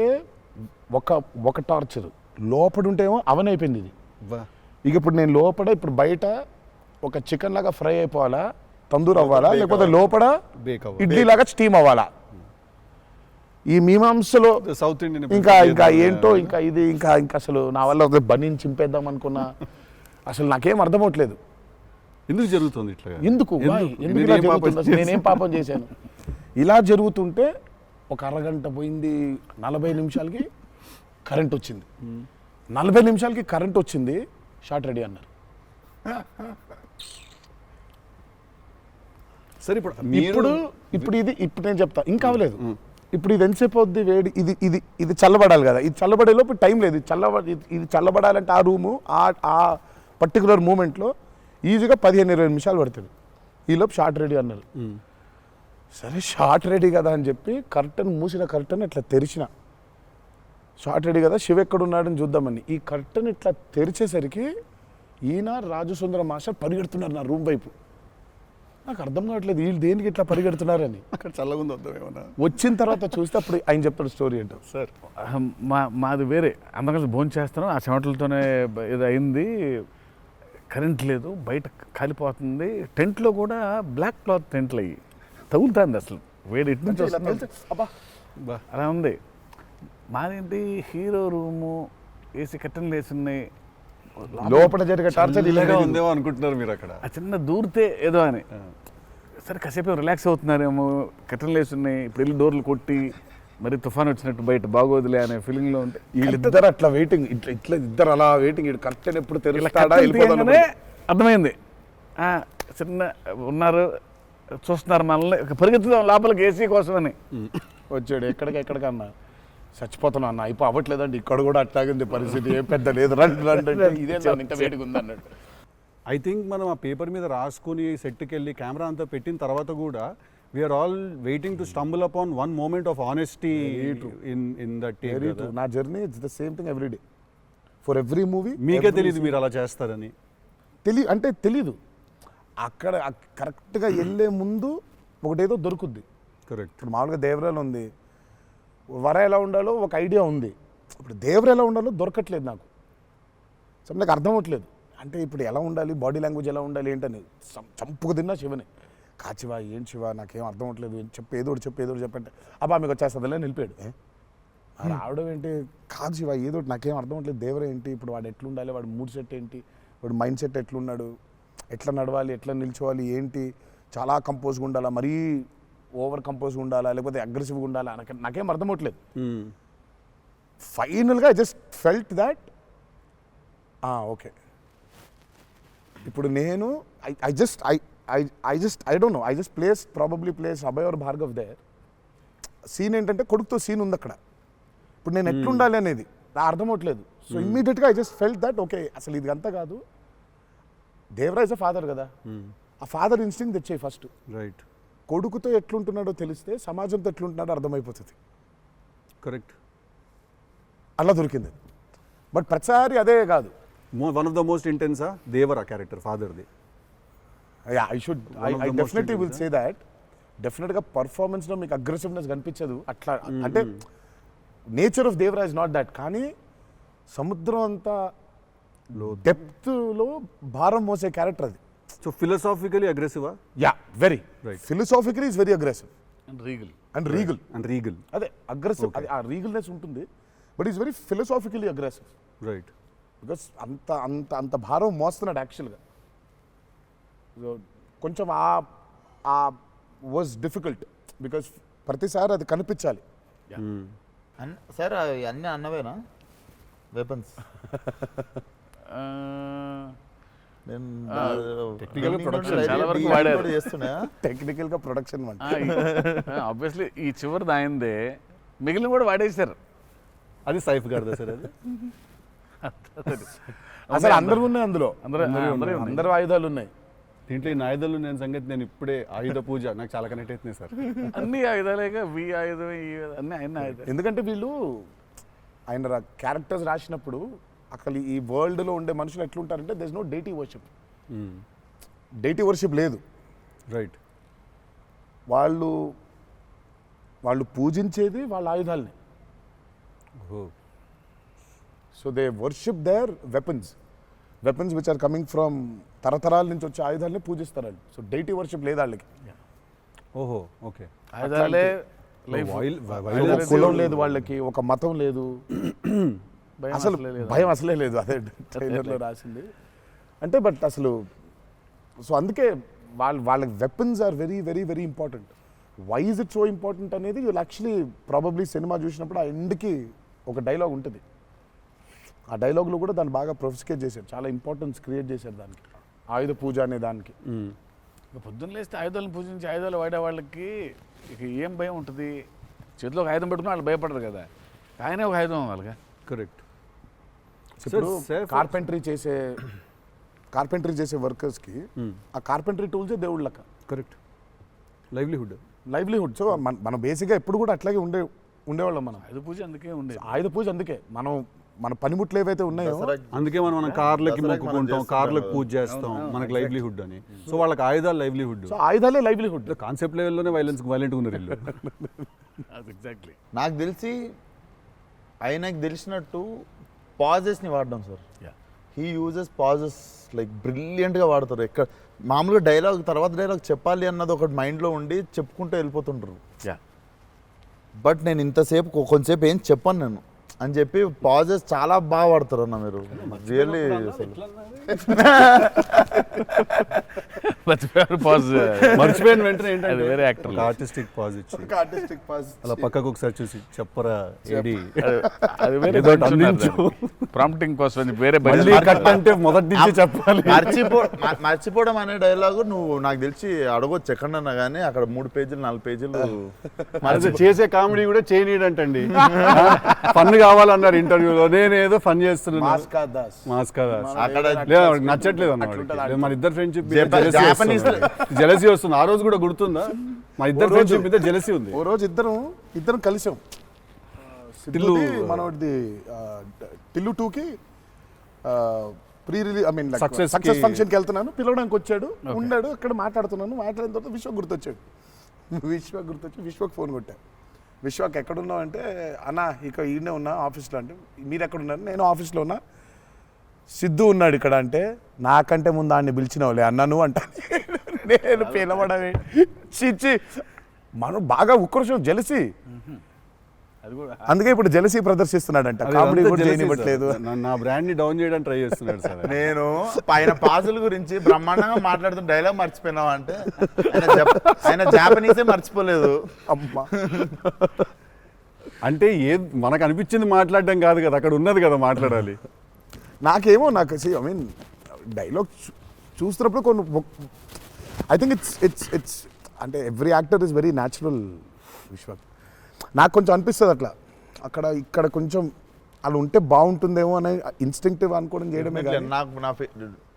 ఒక టార్చర్, లోపల ఉంటేమో అవన్ అయిపోయింది ఇది. ఇక ఇప్పుడు నేను లోపల, ఇప్పుడు బయట ఒక చికెన్ లాగా ఫ్రై అయిపోవాలా, తందూరు అవ్వాలా, లేకపోతే లోపల ఇడ్లీ లాగా స్టీమ్ అవ్వాలా. ఈ మీమాంసలో సౌత్ ఇండియన్ ఇంకా ఏంటో ఇంకా ఇది ఇంకా అసలు నా వల్ల ఒక బనీని చింపేద్దాం అనుకున్నా అసలు నాకేం అర్థం అవట్లేదు. ఎందుకు జరుగుతుంది ఇట్లా? ఎందుకు Why? ఎందుకు ఇలా జరుగుతుంది? అసలు నేనేం పాపం చేశాను? ఇలా జరుగుతుంటే ఒక అరగంట పోయింది, 40 నిమిషాలకి కరెంట్ వచ్చింది. 40 నిమిషాలకి కరెంట్ వచ్చింది, షార్ట్ రెడీ అన్నారు. సరే ఇప్పుడు ఇప్పుడు ఇప్పుడు నేను చెప్తా ఇంకా అవ్వలేదు. ఇప్పుడు ఇది ఎంతసేపు అవుద్ది వేడి, ఇది చల్లబడాలి కదా, ఇది చల్లబడేలోపు టైం లేదు. ఇది చల్లబడాలంటే ఆ రూము ఆ పర్టికులర్ మూమెంట్లో ఈజీగా 15-20 నిమిషాలు పడుతుంది. ఈలోపు షార్ట్ రెడీ అన్నారు. సరే షార్ట్ రెడీ కదా అని చెప్పి మూసిన కర్టన్ ఇట్లా తెరిచిన. షార్ట్ రెడీ కదా, శివ ఎక్కడున్నాడని చూద్దామని ఈ కర్టన్ ఇట్లా తెరిచేసరికి ఈయన రాజసుందర మాస్టర్ పరిగెడుతున్నారు నా రూమ్ వైపు. నాకు అర్థం కావట్లేదు వీళ్ళు దేనికి ఇట్లా పరిగెడుతున్నారని. అక్కడ చల్లగా ఉంది వద్దాం ఏమన్నా. వచ్చిన తర్వాత చూస్తే అప్పుడు ఆయన చెప్తాడు స్టోరీ ఏంటో. సార్ మాది వేరే, అందరం భోజనం చేస్తున్నాం, ఆ చెమటలతోనే ఇది అయింది, కరెంట్ లేదు, బయట కాలిపోతుంది, టెంట్లో కూడా బ్లాక్ క్లాత్ టెంట్లు అయ్యి తగులుతుంది, అసలు వేడి ఇటు నుంచి వస్తుంది. అబ్బా అలా ఉంది. మాదేంటి హీరో రూము, ఏసీ కట్టెలు వేసి ఉన్నాయి, లోపల జరిగే టార్చర్ ఇలాగా ఉందేమో అనుకుంటున్నారు మీరు అక్కడ. ఆ చిన్న దూరితే ఏదో అని. సరే కాసేపు రిలాక్స్ అవుతున్నారేమో, కట్టెలు వేసి ఉన్నాయి, ఇప్పుడు వెళ్ళి డోర్లు కొట్టి మరి తుఫాన్ వచ్చినట్టు బయట బాగోదులే అనే ఫీలింగ్లో ఉంటే వీళ్ళిద్దరు అట్లా వెయిటింగ్, ఇట్లా ఇద్దరు అలా వెయిటింగ్, కర్టెన్ ఎప్పుడు తెరుస్తాడా వెళ్ళిపోతానే అర్థమైంది. చిన్న ఉన్నారు చూస్తున్నారు మనల్ని, పరిగెత్తుదాం లోపలికి ఏసీ కోసమని. వచ్చాడు ఎక్కడికన్నా చచ్చిపోతున్నా అన్న, అయిపో అవ్వట్లేదండి, ఇక్కడ కూడా అట్లాగింది పరిస్థితి, ఏం పెద్ద లేదు, రండి ఇదే ఇంకా వేడిగా ఉంది అన్నాడు. ఐ థింక్ మనం ఆ పేపర్ మీద రాసుకుని సెట్కి వెళ్ళి కెమెరా అంతా పెట్టిన తర్వాత కూడా we're all waiting to stumble upon one moment of honesty in that take. నా journey it's the same thing every day for every movie. మీకే తెలియదు మీరు అలా చేస్తారని? తెలీదు. అక్కడ కరెక్ట్గా వెళ్ళే ముందు ఒకటేదో దొరుకుద్ది. కరెక్ట్. ఇప్పుడు మామూలుగా దేవరాలు ఉంది, వర ఎలా ఉండాలో ఒక ఐడియా ఉంది, ఇప్పుడు దేవర ఎలా ఉండాలో దొరకట్లేదు నాకు. సో నాకు అర్థం అవ్వట్లేదు, అంటే ఇప్పుడు ఎలా ఉండాలి, బాడీ లాంగ్వేజ్ ఎలా ఉండాలి ఏంటని చంపుకు తిన్నా శివని. కాచివా ఏం శివ నాకేం అర్థం అవ్వట్లేదు, ఏదో చెప్పంటే అబ్బా మీకు వచ్చేస్తుందిలే నిలిపాడు. రావడం ఏంటి, కాదు శివ ఏదో నాకేం అర్థం అవ్వట్లేదు, దేవర ఏంటి, ఇప్పుడు వాడు ఎట్లుండాలి, వాడు మూడ్ సెట్ ఏంటి, వాడు మైండ్ సెట్ ఎట్లున్నాడు, ఎట్లా నడవాలి, ఎట్లా నిల్చోవాలి ఏంటి, చాలా కంపోజ్గా ఉండాలా, మరీ ఓవర్ కంపోజ్గా ఉండాలా, లేకపోతే అగ్రెసివ్గా ఉండాలా, నాకేం అర్థం అవ్వట్లేదు. ఫైనల్గా I just felt that okay ఇప్పుడు నేను I don't know, I just place Abhay or Bhargav there. Scene ఏంటంటే కొడుకుతో సీన్ ఉంది అక్కడ, ఇప్పుడు నేను ఎట్లుండాలి అనేది నాకు అర్థం అవ్వట్లేదు. సో ఇమ్మీడియట్గా I just felt that okay అసలు ఇది అంతా కాదు, దేవరాజ్ అ ఫాదర్ కదా, ఆ ఫాదర్ ఇన్స్టింక్ట్ తెచ్చాయి ఫస్ట్. రైట్. కొడుకుతో ఎట్లుంటున్నాడో తెలిస్తే సమాజంతో ఎట్లుంటున్నాడో అర్థమైపోతుంది. కరెక్ట్. అలా దొరికింది. బట్ ప్రతిసారి అదే కాదు. వన్ ఆఫ్ ద మోస్ట్ ఇంటెన్సా దేవరా క్యారెక్టర్ ఫాదర్ది. I definitely will say that. డెఫినెట్గా పర్ఫార్మెన్స్లో మీకు అగ్రెసివ్నెస్ కనిపించదు అట్లా, అంటే nature of Devara is not that. కానీ సముద్రం అంతా డెప్త్లో భారం మోసే క్యారెక్టర్ అది. సో ఫిలసాఫికలీ అగ్రెసివా? Yeah, very right. Philosophically is very aggressive and regal and regal. అదే అగ్రెసివ్, ఆ రీగల్నెస్ ఉంటుంది, but is very philosophically aggressive. Right. Because అంత అంత అంత భారం మోస్తున్నాడు యాక్చువల్గా. సో కొంచెం ఆ వాజ్ డిఫికల్ట్ బికాస్ ప్రతిసారి అది కనిపించాలి. సార్ అన్నీ అన్నవేనా వెపన్స్? టెక్నికల్గా ప్రొడక్షన్ ఆబ్వియస్లీ ఈ చివరిది ఆయనదే, మిగిలిన కూడా వాడేశారు. అది సైఫ్ గారిదా సార్? అది అసలు అందరూ ఉన్నాయి అందులో, అందరూ ఆయుధాలు ఉన్నాయి దీంట్లో. ఈ ఆయుధాలు నేను సంగతి నేను ఇప్పుడే ఆయుధ పూజ నాకు చాలా కనెక్ట్ అవుతున్నాయి సార్. అన్ని ఆయుధాలేక వి ఆయుధం అన్ని ఆయన ఆయుధాలు. ఎందుకంటే వీళ్ళు ఆయన క్యారెక్టర్స్ రాసినప్పుడు అసలు ఈ వరల్డ్లో ఉండే మనుషులు ఎట్లుంటారంటే there is no deity worship. Deity worship లేదు. రైట్. వాళ్ళు పూజించేది వాళ్ళ ఆయుధాలని. So they worship their weapons which are coming from తరతరాల నుంచి వచ్చే ఆయుధాలని పూజిస్తారు వాళ్ళు. సో డైటీ వర్షిప్ లేదు వాళ్ళకి. ఓహో, ఓకే. ఆయుధాలే లైఫ్ ఒక కులం లేదు వాళ్ళకి, ఒక మతం లేదు, అసలు భయం అసలే లేదు. అదే ట్రైలర్లో రాసింది అంటే. బట్ అసలు సో అందుకే వాళ్ళకి weapons are very very very important. Why is it so important అనేది వీళ్ళు యాక్చువల్లీ ప్రాబబ్లీ సినిమా చూసినప్పుడు ఆ ఎండ్కి ఒక డైలాగ్ ఉంటుంది. ఆ డైలాగ్లో కూడా దాన్ని బాగా ప్రొఫిస్కేట్ చేశారు, చాలా ఇంపార్టెన్స్ క్రియేట్ చేశారు దానికి, ఆయుధ పూజ అనే దానికి. పొద్దున్న లేస్తే ఆయుధాలను పూజించి ఆయుధాలు వాడే వాళ్ళకి ఇక ఏం భయం ఉంటుంది? చేతిలో ఒక ఆయుధం పెట్టుకుని వాళ్ళు భయపడరు కదా, ఆయనే ఒక ఆయుధం వాళ్ళగా. కరెక్ట్. ఇప్పుడు కార్పెంటరీ చేసే వర్కర్స్కి ఆ కార్పెంటరీ టూల్సే దేవుళ్ళ లెక్క. కరెక్ట్. లైవ్లీహుడ్. సో మనం బేసిక్గా ఎప్పుడు కూడా అట్లాగే ఉండేవాళ్ళం. మనం ఆయుధ పూజ అందుకే ఉండేది. ఆయుధ పూజ అందుకే మన పనిముట్లు ఏవైతే ఉన్నాయో అందుకే మనం కార్లకి మొక్కుకుంటాం, కార్లకు పూజ చేస్తాం, మనకు లైవ్లీహుడ్ అని. సో వాళ్ళకి ఆయుధాలు లైవ్లీహుడ్. సో ఆయుధాలే లైవ్లీహుడ్. కాన్సెప్ట్ లెవెల్లోనే వైలెంట్గా ఉన్నారు వీళ్ళు. ఎగ్జాక్ట్లీ. నాకు తెలిసి ఆయనకు తెలిసినట్టు పాజెస్ని వాడడం sir. He uses pauses like బ్రిలియంట్గా వాడతారు. ఎక్కడ మామూలుగా డైలాగ్ తర్వాత డైలాగ్ చెప్పాలి అన్నది ఒకటి మైండ్లో ఉండి చెప్పుకుంటూ వెళ్ళిపోతుంటారు. బట్ నేను ఇంతసేపు కొంతసేపు ఏం చెప్పాను నేను అని చెప్పి పాజెస్ చాలా బాగా వాడతారు అన్న మీరు. రియల్లీ మర్చిపోయిన వెంటనే అది వేరే యాక్టర్ ఆర్టిస్టిక్ పాజ్ ఇచ్చి అలా పక్కకు ఒకసారి చూసి చెప్పరా ఏడి అది వేరే ప్రాంప్టింగ్ కోసం అని వేరే కట్ అంటే మొదటి నుంచి చెప్పాలి. మర్చిపోవడం అనే డైలాగు నువ్వు నాకు తెలిసి అడగొచ్చు ఎక్కడన్నా కానీ అక్కడ 3 పేజీలు 4 పేజీలు చేసే కామెడీ కూడా చేయనీడంటండి. ఫన్ కావాలన్నారు ఇంటర్వ్యూలో, నేనేదో ఫన్ చేస్తున్నాను. మాస్కా దాస్ అక్కడ నచ్చట్లేదు అన్నమాట. మన ఇద్దరు ఫ్రెండ్షిప్ జెలసీ వస్తుంది. ఆ రోజు కూడా గుర్తుందా? మా ఇద్దరు ఫ్రెండ్షిప్ మీద జెలసీ ఉంది. ఓ రోజు ఇద్దరం కలిసాం. మనది టిల్లు 2కి ప్రీ రిలీజ్ సక్సెస్ ఫంక్షన్కి వెళ్తున్నాను, పిలవడానికి వచ్చాడు, ఉన్నాడు అక్కడ, మాట్లాడిన తర్వాత విశ్వక్ గుర్తొచ్చాడు. విశ్వక్ ఫోన్ కొట్టా. విశ్వక్ ఎక్కడున్నావు అంటే, అన్న ఇక ఈయనే ఉన్నా ఆఫీస్లో. అంటే మీరు ఎక్కడున్నారు? నేను ఆఫీస్లో ఉన్నా. సిద్ధు ఉన్నాడు ఇక్కడ అంటే, నాకంటే ముందు ఆయన్ని పిలిచినవులే అన్నా నువ్వు అంటా. నేను పిలవడమే చిచ్చి. మనం బాగా ఉక్రోషం, జెలసీ. అందుకే ఇప్పుడు జెలసీ ప్రదర్శిస్తున్నాడంట. కామెడీ కూడా చేయనివ్వట్లేదు. నా బ్రాండ్ ని డౌన్ చేయడానికి ట్రై చేస్తున్నాడు సార్. నేను పైన పాజుల గురించి బ్రహ్మాండంగా మాట్లాడుతున్న డైలాగ్ మర్చిపోయినావు అంటే ఆయన జాపనీసే మర్చిపోలేదు. అమ్మా అంటే మనకు అనిపించింది మాట్లాడడం కాదు కదా, అక్కడ ఉన్నది కదా మాట్లాడాలి. నాకేమో ఐ మీన్ డైలాగ్ చూస్తున్నప్పుడు కొన్ని ఐ థింక్ ఇట్స్ అంటే every actor is very natural. Vishwak నాకు కొంచెం అనిపిస్తుంది అట్లా, ఇక్కడ కొంచెం అలా ఉంటే బాగుంటుందేమో అని ఇన్స్టింక్టివ్ అనుకోవడం చేయడమే. నాకు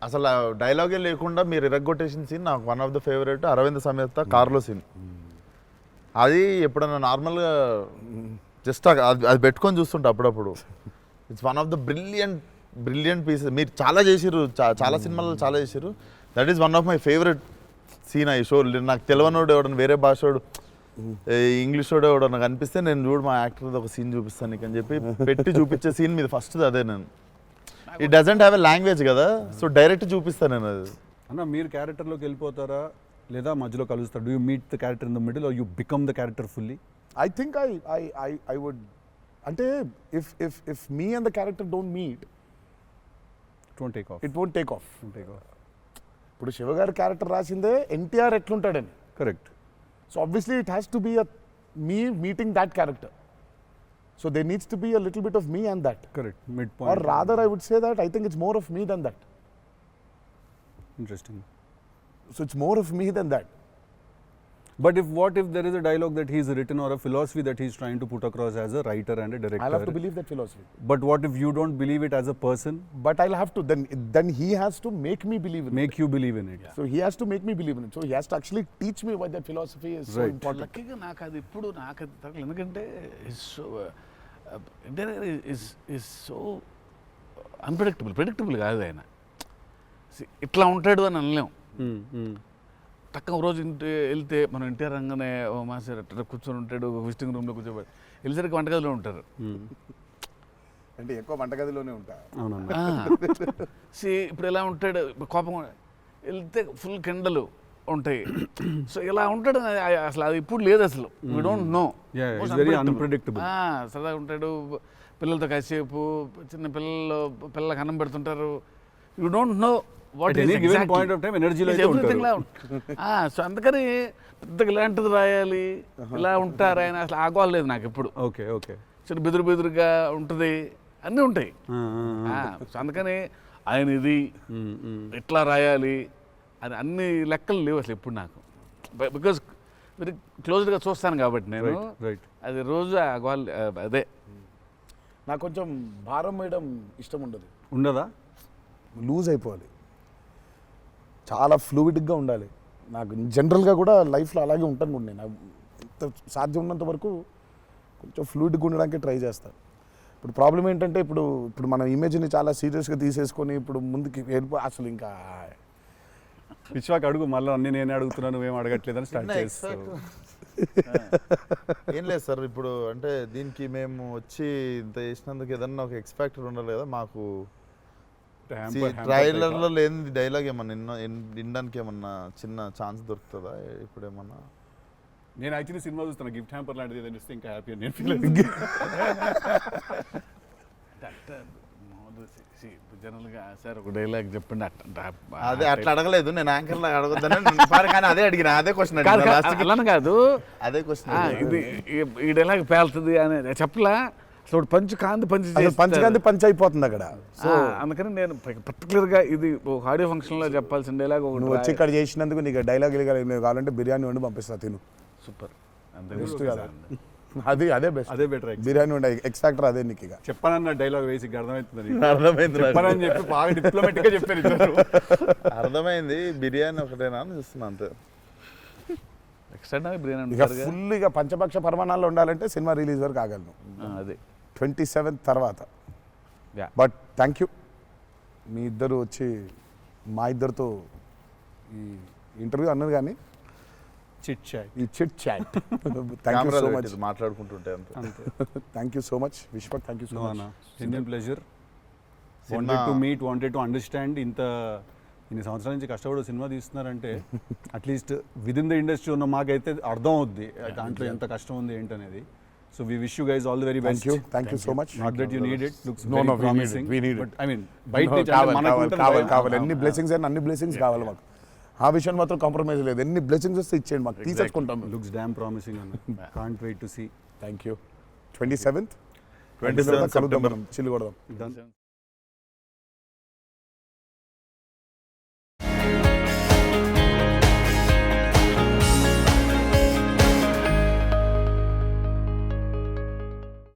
అసలు డైలాగే లేకుండా మీరు ఇరగ్గొట్టేసిన సీన్ నాకు one of the favourite. Aravinda Sametha కార్లో సీన్. అది ఎప్పుడన్నా నార్మల్గా జస్ట్ అది పెట్టుకొని చూస్తుంటా అప్పుడప్పుడు. It's one of the brilliant pieces. మీరు చాలా చేసిర్రు, చాలా సినిమాల్లో చాలా చేసిర్రు. That is one of my favourite scene. ఈ షో నాకు తెలియనోడు ఎవడన్నా, వేరే భాషోడు, ఇంగ్లీష్ వాడు ఎవడో నాకు అనిపిస్తే, నేను చూడు మా యాక్టర్ ఒక సీన్ చూపిస్తాను నీకు అని చెప్పి పెట్టి చూపించే సీన్ మీద ఫస్ట్ అదే. నేను it doesn't have a language కదా, సో డైరెక్ట్ చూపిస్తాను నేను. అది అన్న మీరు క్యారెక్టర్లోకి వెళ్ళిపోతారా లేదా మధ్యలో కలుస్తారు? Do you meet the character in the middle or you become the character fully? I think I would. అంటే if me and the character don't meet, it won't take off. ఇప్పుడు శివగారి క్యారెక్టర్ రాసిందే ఎన్టీఆర్ ఎట్లుంటాడని. Correct. So obviously it has to be me meeting that character. So there needs to be a little bit of me and that. Correct. Midpoint. Or rather I would say that I think it's more of me than that. Interesting. So it's more of me than that. But what if there is a dialogue that he's written or a philosophy that he's trying to put across as a writer and a director? I'll have to believe that philosophy. But what if you don't believe it as a person? But I'll have to, then he has to make me believe in it. Make you believe in it. Yeah. So he has to make me believe in it. So he has to actually teach me why that philosophy is so important. లక్కీగా నాకు అది ఇప్పుడు నాకు అది తగ్గలేదు. ఎందుకంటే is so predictable కాదు ఆయన. ఇట్లా ఉంటాడు అని అనలేం. టక్క ఒక రోజు వెళ్తే మనం ఎన్టీఆర్ రంగానే ఓ మాస్టర్ అట్లా కూర్చొని ఉంటాడు, విజిటింగ్ రూమ్లో కూర్చోబెట్టి వెళ్ళేసరికి వంటగదిలో ఉంటారు. అంటే ఎక్కువ వంటగదిలోనే ఉంటా. ఇప్పుడు ఎలా ఉంటాడు, కోపం వెళ్తే ఫుల్ కెండలు, ఉంటాయి. సో ఇలా ఉంటాడు అసలు అది ఇప్పుడు లేదు అసలు. We don't know. Yeah, it's very unpredictable. సరదాగా ఉంటాడు, పిల్లలతో కాసేపు, చిన్న పిల్లలకు అన్నం పెడుతుంటారు. You don't know what At any given point of time energy లో అయితే ఉంటారు. సో అందుకని పెద్దగా ఇలాంటిది రాయాలి, ఇలా ఉంటారు ఆయన, అసలు ఆగోలేదు నాకు ఎప్పుడు. Okay okay. చిన్న బెదురుగా ఉంటుంది, అన్నీ ఉంటాయి. సో అందుకని ఆయన ఇది ఇట్లా రాయాలి అని అన్ని లెక్కలు లేవు అసలు ఎప్పుడు నాకు. బికాజ్ వెరీ క్లోజ్గా చూస్తాను కాబట్టి నేను. రైట్. అది రోజు అదే నాకు కొంచెం భారం వేయడం ఇష్టం ఉండదు. ఉండదా? లూజ్ అయిపోవాలి, చాలా ఫ్లూయిడ్గా ఉండాలి. నాకు జనరల్గా కూడా లైఫ్లో అలాగే ఉంటాను కూడా నేను. ఎంత సాధ్యం ఉన్నంత వరకు కొంచెం ఫ్లూయిడ్గా ఉండడానికి ట్రై చేస్తాను. ఇప్పుడు ప్రాబ్లం ఏంటంటే ఇప్పుడు మన ఇమేజ్ని చాలా సీరియస్గా తీసేసుకొని ఇప్పుడు ముందుకి అసలు ఇంకా విశ్వాక్ అడుగు, మళ్ళీ అన్ని నేనే అడుగుతున్నాను, నువ్వేం అడగట్లేదని స్టార్ట్ చేస్తావు. ఏం లేదు సార్, ఇప్పుడు అంటే దీనికి మేము వచ్చి ఇంత చేసినందుకు ఏదన్నా ఒక ఎక్స్పెక్టర్ ఉండాలి కదా మాకు. ట్రైలర్లో లేని డైలాగ్ ఏమన్నా వినడానికి ఏమన్నా చిన్న ఛాన్స్ దొరుకుతుందా ఇప్పుడు ఏమన్నా? నేను యాక్చువల్లీ సినిమా చూస్తాను, గిఫ్ట్ హ్యాంపర్ లాంటిది ఏదైనా ఇస్తే ఇంకా హ్యాపీ అని నేను ఫీల్ జనరల్గా సార్ ఒక డైలాగ్ చెప్పండి. అదే అట్లా అడగలేదు నేను, యాంకర్ లాగా అడగొద్దని కానీ అదే అడిగిన, అదే క్వశ్చన్ అలానే కాదు, అదే క్వశ్చన్. ఇది ఈ డైలాగ్ పేలుతుంది అని చెప్పలా. అసలు పంచ్ పంచకాంతి పంచ్ అయిపోతుంది అక్కడ. సో అందుకని నేను పర్టికులర్గా ఇది ఒక ఆడియో ఫంక్షన్లో చెప్పాల్సిన డైలాగ్ ఒకటి. నువ్వు వచ్చి ఇక్కడ చేసినందుకు నీకు డైలాగ్ కావాలంటే బిర్యానీ వండి పంపిస్తా, తిను. సూపర్. బెస్ట్ కదా అదే బెస్ట్. అదే బెటర్. బిర్యానీ వండి ఎక్స్ట్రాక్టర్ అదే నీకు. ఇక చెప్పానన్న డైలాగ్ వేసి అర్థమవుతుంది. అర్థమైంది చెప్పానని చెప్పి బాగా డిప్లొమాటిక్ గా చెప్పారు. అర్థమైంది. బిర్యానీ ఒకటేనా అని చూస్తున్నా అంతే. ఎక్స్ట్రా బిర్యానీ ఇక ఫుల్ ఇక పంచపక్ష పరమాణాల్లో ఉండాలంటే సినిమా రిలీజ్ వరకు ఆగలను. అదే 27th తర్వాత. Yeah. బట్ థ్యాంక్ యూ, మీ ఇద్దరు వచ్చి మా ఇద్దరితో ఈ ఇంటర్వ్యూ అన్నారు కానీ చిట్ చాట్, ఈ chit chat. Thank you so much. మాట్లాడుకుంటుంటే అంతే. Thank you so much Vishwak, thank you so much. Genuine pleasure. Wanted to meet, wanted to understand. ఇన్ని సంవత్సరాల నుంచి కష్టపడి సినిమా తీస్తున్నారంటే at least with in the industry ఉన్న మాకైతే అర్థం అవుద్ది దాంట్లో ఎంత కష్టం ఉంది ఏంటనేది. So we wish you guys all the very best. Thank you so much. Not that you need it. Looks No, very promising. we need it. But I mean, బయట నుంచి అంటే మనకు ఉంటుంది భయం. కావాలి ఎన్ని బ్లెస్సింగ్స్ అయినా అన్ని బ్లెస్సింగ్స్ కావాలి మాకు. ఆ విషయం మాత్రం కాంప్రమైజ్ లేదు. ఎన్ని బ్లెస్సింగ్స్ వస్తే ఇచ్చేయండి మాకు, తీసేసుకుంటాం. Looks damn promising అన్న. Can't wait to see. Thank you. 27th 27th కలుద్దాం మనం, చిల్లు కొడదాం. Done.